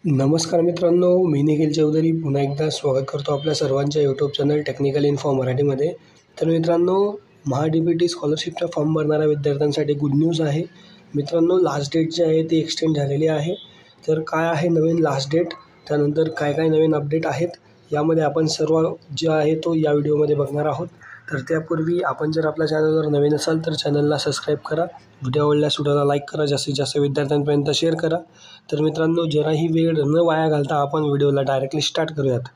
नमस्कार मित्रांनो, मी निखिल चौधरी पुन्हा एकदा स्वागत करतो आपल्या सर्वांच्या यूट्यूब चॅनल टेक्निकल इन्फो मराठीमध्ये। तर मित्रांनो, महा-डी-बी-टी स्कॉलरशिपचा फॉर्म भरणाऱ्या विद्यार्थ्यांसाठी गुड न्यूज आहे। मित्रांनो, लास्ट डेट जी आहे ती एक्सटेंड झालेली आहे। तर काय आहे नवीन लास्ट डेट, त्यानंतर काय काय नवीन अपडेट आहेत, यामध्ये आपण सर्व जे आहे तो या व्हिडिओमध्ये बघणार आहोत। तर त्यापूर्वी आपण जर आपल्या चॅनलवर नवीन असाल तर चॅनलला सबस्क्राईब करा, व्हिडिओ आवडल्यास व्हिडिओला लाईक करा, जास्तीत जास्त विद्यार्थ्यांपर्यंत शेअर करा। तर मित्रांनो, जराही वेळ न वाया घालता आपण व्हिडिओला डायरेक्टली स्टार्ट करूयात।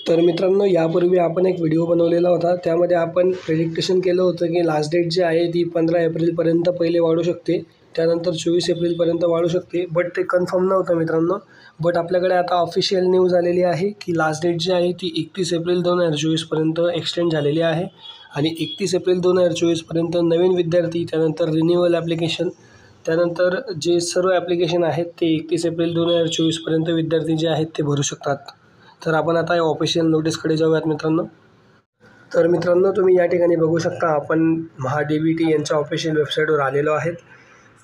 तर मित्रांनो, यापूर्वी आपण एक व्हिडिओ बनवलेला होता, त्यामध्ये आपण प्रेडिक्टेशन केलं होतं की लास्ट डेट जी आहे ती 15 एप्रिलपर्यंत पहिले वाढू शकते, त्यानंतर 24 एप्रिलपर्यंत वाढू शकते, बट ते कन्फर्म नव्हतं मित्रांनो। बट आपल्याकडे आता ऑफिशियल न्यूज आलेली आहे की लास्ट डेट जी आहे ती 31 एप्रिल 2024पर्यंत एक्सटेंड झालेली आहे। आणि 31 एप्रिल 2024पर्यंत नवीन विद्यार्थी, त्यानंतर रिन्युअल ॲप्लिकेशन, त्यानंतर जे सर्व ॲप्लिकेशन आहेत ते 31 एप्रिल 2024पर्यंत विद्यार्थी जे आहेत ते भरू शकतात। तर आपण आता या ऑफिशियल नोटीसकडे जाऊयात मित्रांनो। तर मित्रांनो, तुम्ही या ठिकाणी बघू शकता, आपण महा-डी-बी-टी यांच्या ऑफिशियल वेबसाईटवर आलेलो आहेत।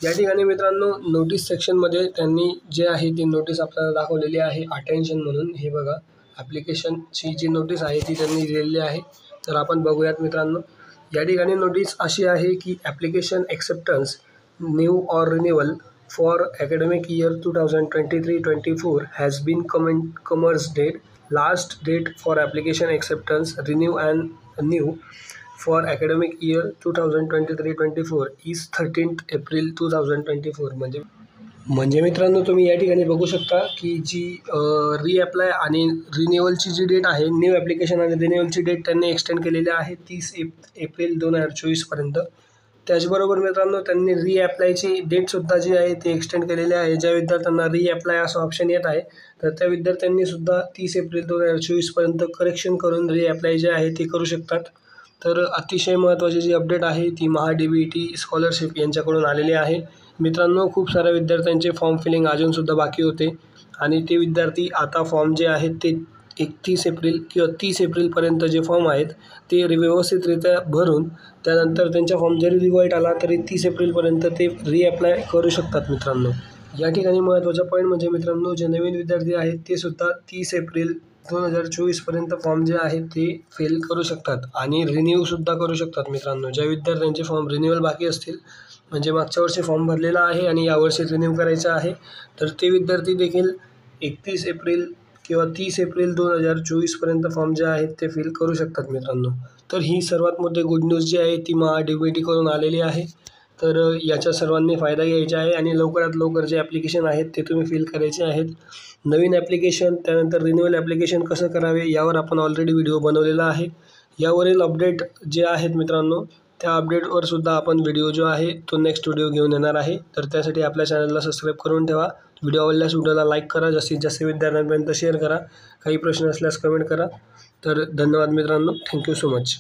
या ठिकाणी मित्रांनो, नोटीस सेक्शनमध्ये त्यांनी जे आहे ती नोटीस आपल्याला दाखवलेली आहे अटेन्शन म्हणून। हे बघा, ॲप्लिकेशनची जी नोटीस आहे ती त्यांनी दिलेली आहे। तर आपण बघूयात मित्रांनो, या ठिकाणी नोटीस अशी आहे की application acceptance new or renewal for academic year 2023-24 has been commenced. Last date for application acceptance renew and new for academic year 2023-24 is 13th April 2024। म्हणजे मित्रांनो, तुम्ही या ठिकाणी बघू शकता की जी रीअप्लाय आणि रिन्युअलची जी डेट आहे, न्यू ॲप्लिकेशन आणि रिन्युअलची डेट त्यांनी एक्सटेंड केलेली आहे 30 एप्रिल 2024पर्यंत। त्याचबरोबर मित्रांनो, त्यांनी रीअप्लायची डेटसुद्धा जी आहे ती एक्सटेंड केलेली आहे। ज्या विद्यार्थ्यांना रीअप्लाय असं ऑप्शन येत आहे, तर त्या विद्यार्थ्यांनीसुद्धा 30 एप्रिल 2024पर्यंत करेक्शन करून रीअप्लाय जे आहे ती करू शकतात। तर अतिशय महत्त्वाची जी अपडेट आहे ती महा-डी-बी-टी स्कॉलरशिप यांच्याकडून आलेली आहे। मित्रांनो, खूप साऱ्या विद्यार्थ्यांचे फॉर्म फिलिंग अजूनसुद्धा बाकी होते आणि ते विद्यार्थी आता फॉर्म जे आहेत ते 31 एप्रिल किंवा 30 एप्रिलपर्यंत जे फॉर्म आहेत ते व्यवस्थितरित्या भरून, त्यानंतर त्यांच्या फॉर्म जरी रिव्हल्ट आला तरी 30 एप्रिलपर्यंत ते रीअप्लाय करू शकतात मित्रांनो। या ठिकाणी महत्त्वाचा पॉईंट म्हणजे मित्रांनो, जे नवीन विद्यार्थी आहेत ते सुद्धा 30 एप्रिल 2024पर्यंत फॉर्म जे आहेत ते फिल करू शकतात आणि रिन्यूसुद्धा करू शकतात मित्रांनो। ज्या विद्यार्थ्यांचे फॉर्म रिन्युअल बाकी असतील, म्हणजे मागच्या वर्षी फॉर्म भरलेला आहे आणि यावर्षी रिन्यू करायचा आहे, तर ते विद्यार्थी देखील 31 एप्रिल किंवा 30 एप्रिल 2024पर्यंत फॉर्म जे आहेत ते फिल करू शकतात मित्रांनो। तर ही सर्वात मोठी गुड न्यूज जी आहे ती महा-डी-बी-टीकडून आलेली आहे। तर याचा सर्वांनी फायदा घ्यायचा आहे आणि लवकरात लवकर जे ॲप्लिकेशन आहेत ते तुम्ही फिल करायचे आहेत। नवीन ॲप्लिकेशन, त्यानंतर रिन्युअल ॲप्लिकेशन कसं करावे यावर आपण ऑलरेडी व्हिडिओ बनवलेला आहे। यावरील अपडेट जे आहेत मित्रांनो, त्या अपडेटवर सुद्धा आपण व्हिडिओ जो आहे तो नेक्स्ट व्हिडिओ घेऊन येणार आहे। तर त्यासाठी आपल्या चॅनलला सबस्क्राईब करून ठेवा, व्हिडिओ आवडल्यास व्हिडिओला लाईक करा, जास्तीत जास्त विद्यार्थ्यांपर्यंत शेअर करा, काही प्रश्न असल्यास कमेंट करा। तर धन्यवाद मित्रांनो, थँक्यू सो मच।